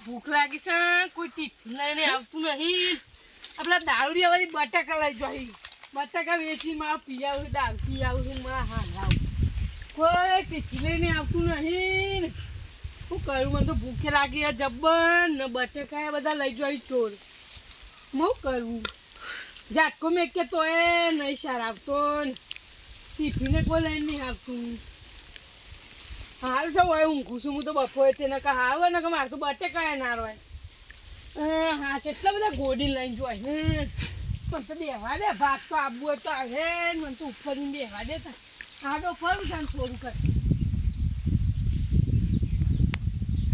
ભૂખ લાગી છે કોઈ ટિફિન લઈને આવતું નહીં આપણા દારૂડિયા વાળી બટાકા લઈ જોઈ બટાકા વેચી માં પીયાવું દારૂ પીયાવું માં હારાવ કોઈ ટિફિન લઈને આવતું નહીં શું કરું મને તો ભૂખે લાગી જબ્બર ને બટાકા બધા લઈ જોઈ ચોર હું કરવું ઝાટકો મેં કે તો એ નહીં સાર આવતો ટિફિને કોઈ લઈને નહીં આવતું હાલ છે હોય ઊંઘું છું હું તો બપોરે તેને કે હાવ ને કે મારે તો બટાકા ના હોય હા કેટલા બધા ગોડી લઈને જોય તો બેહવા દે ભાત તો આપવું હોય તો આવે મને તો ઉપર બેહવા દે આડો ફરું છે થોડું કર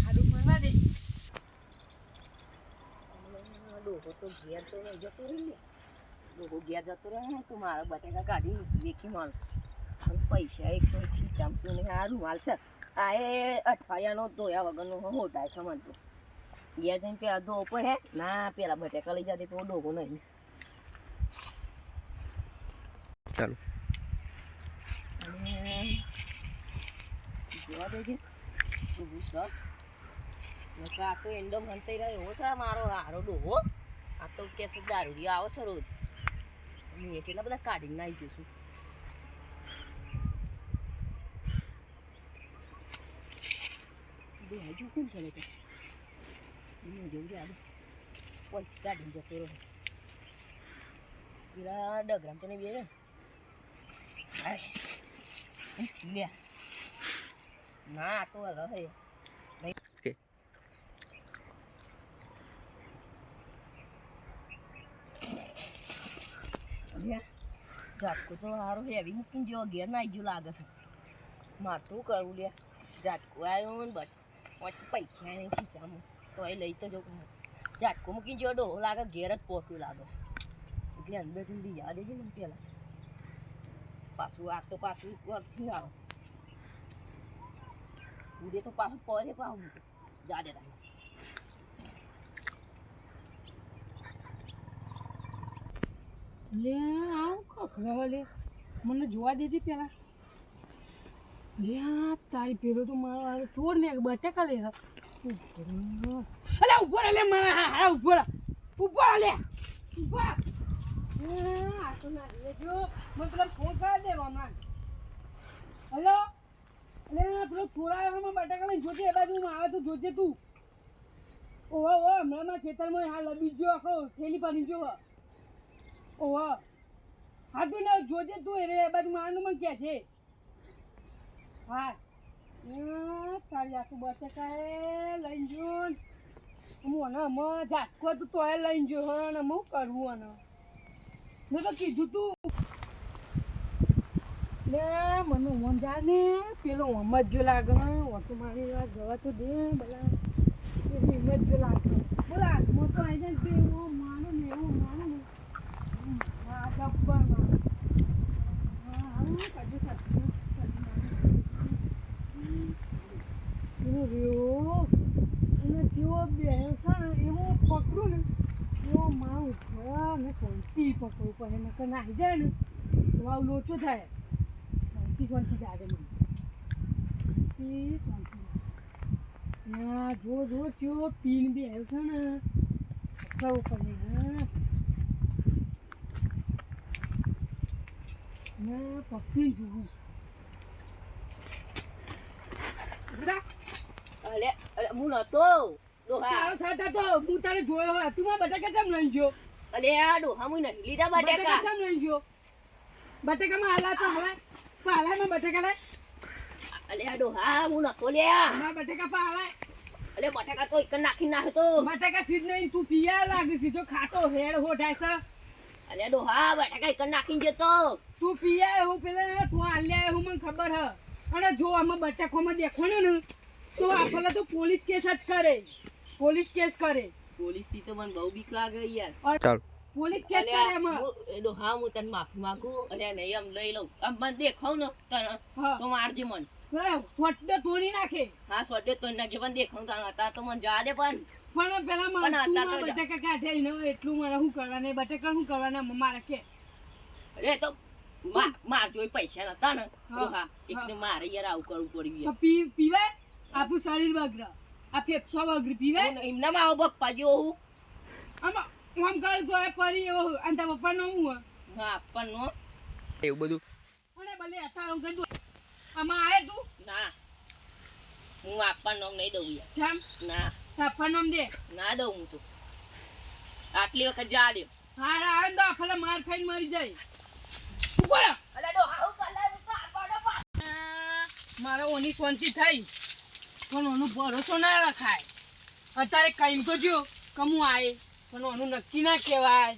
આડો ફરવા દે ડોહો તો ઘેર તો જતો રહી ને ડોહો ઘેર જતો રહે ને તો મારા બટાકા કાઢી વેચી મારું પૈસા એક તો ખીચામતું ને સારું માલશે આ એ અઠવાડિયાનો ધોયા વગરનો હોટાય છે મને તો ઘેર જઈને પેલા ધો પડે ના પેલા બટાકા લઈ જતી તો ડોહો નહીં ચાલો અને જોવા દેજે આ તો એન્ડો ભણતાઈ રહ્યો એવો છે મારો હારો ડોહો આ તો કે દારૂડિયો આવો છે રોજ હું એટલા બધા કાઢીને નાખી જઈશું હજુ કોણ ચાલે તો જેવું આવે પૈસા કાઢીને જતો રહે પેલા ડગરામ તને બે લે ના આ તો રહે ઝાટકો તો સારો હેવી મૂકીને જેવો ઘેર ના આવી લાગે છે મારે શું કરવું લે ઝાટકો આવ્યો ને બસ પછી પૈસા નહીં ખીચામાં તો એ લઈ તો જવું ઝાટકો મૂકીને જેવો ડોહો લાગે ઘેર જ પહોંચ્યું લાગે છે એટલે અંદર જલ્દી યાદ દેજે ને પેલા પાછું આ તો પાછું વર્કથી આવો ઉડે તો પાછું પડે પાછું જાડે રાખે લે આવ ખખરાવા લે મને જોવા દેતી પેલા લે તારી પેલો તો મારો ચોર ને બટાકા લે અલે ઉભો રે લે મારા ઉભો રે લે ઉભો આ તો ના લેજો મને પેલા ફોન કરી દેવાનો ના હેલો અલે પેલો થોડા બટાકા લઈને જોજે એ બાજુ આવે તો જોજે તું ઓહો હમણાં મારા ખેતરમાં હાલ લબી ગયો આખો થેલી પાડી જો ઓહો હા તું ને જોજે તું એ બાજુ મારનું મને ક્યાં છે હા તારી આખું બટાકા લઈને જો હું અને અમે ઝાટકો તું તોય લઈને જો અને હું કરવું અને મેં તો કીધું તું લે મને મન જા ને પેલો હિંમત જો લાગે ઓટો મારી વાત જવા તો દે બધા હિંમત જો લાગે બોલા હાથમાં તો આવી જાય ને એવું માનું ને એવું માનું ને હા ડબ્બા માનું હા હા કાજુ કાજુ રહ્યો અને જેવો બેહ્યો છે ને એવો પકડું ને એવો મારું ને શાંતિ પકડવું પડે નકર નાહી જાય ને તો આવું લોચો થાય શાંતિ જાગે મને શાંતિ હા જો ચો પીન બી આવ્યો છે ને પકડવું પડે હા પકડી જોવું અલે હું નતો ડોહા સાતા તો હું તારે જોયો હોય તું માં બટાકા કેમ લઈ ગયો અલે આ ડોહા હું નહીં લીધા બટાકા કેમ લઈ ગયો બટાકા માં હાલા તો હાલા માં બટાકા લે અલે આ ડોહા હું નતો લે મારા બટાકા પાલા અલે બટાકા તો એક નાખી નાખ્યો તો બટાકા સીધ નહીં તું પિયા લાગે સીધો ખાટો હેડ હોઠાય છે અલે ડોહા બટાકા એક નાખીને જતો તું પિયા હું પેલા તું આલ્યા હું મને ખબર હ અને જો આમાં બટાકોમાં દેખાણું ને તો આપણા તો પોલીસ કેસ જ કરે પોલીસ કેસ કરે પોલીસ થી તો મને બહુ બીક લાગે યાર ચાલ પોલીસ કેસ કરે એમાં એનો હા હું તને માફી માંગુ અરે નહીં આમ લઈ લઉં આમ મને દેખાવ ને તો મારજે મન સ્વડે તોડી નાખે હા સ્વડે તોડી નાખે પણ દેખાવ તાર તો મને જા દે પણ પેલા બટાકા કાઢે એટલું મારે શું કરવાના બટાકા શું કરવાના મારે કે અરે તો માર જોઈ પૈસા નતા ને હા એટલે મારે યાર આવું કરવું પડ્યું પીવાય આપણું શરીર બગડે આ ફેફસો વગર પીવે એમનામાં આવો પપ્પા જેવો હું આમાં આમ કર તો એ ફરી એવો અને તારા પપ્પાનો હું હા પપ્પાનો એવું બધું અને ભલે હતા હું કીધું આમાં આય તું ના હું આપવાનું નામ નહીં દઉં યાર જામ ના તાપા નામ દે ના દઉં હું તો આટલી વખત જા દે હારા આવે તો આખલે માર ખાઈને મરી જાય ઉપર અલે ડો હાઉ કલાય ઉતા પાડો પા મારે ઓની શાંતિ થઈ પણ ઓનો ભરોસો ના રખાય અત્યારે કઈમ તો જો કમું આય પણ ઓનું નક્કી ના કહેવાય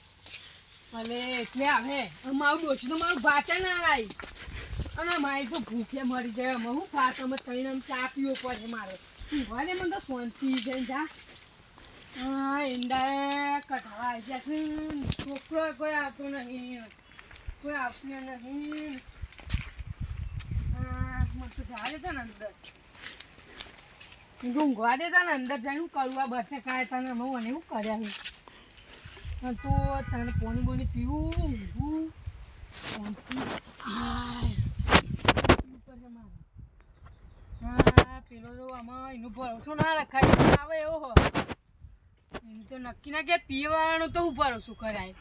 ભલે એટલે આવે મારું ડોશી તો મારું ભાચા ના આવી અને મારી તો ભૂખે મરી જાય અમે હું ખા તમે કહીને ચા પીવો પડે મારે ભલે મને તો શાંતિ જઈને જા હા ઈંડા કઢાવા આવી ગયા છે છોકરો કોઈ આવતો નહીં કોઈ આવતું નહીં મને તો જવા દેતા ને અંદર ઊંઘવા દેતા ને અંદર જઈને શું કરવું આ બટાકા તને અમે મને એવું કર્યા છે તો તને પોણી બોની પીવું ઊંઘવું હા પેલો તો આમાં એનો ભરોસો ના રખાય આવે એવો હોય એનું તો નક્કી ના કે પીવાનો તો હું ભરોસો કરાય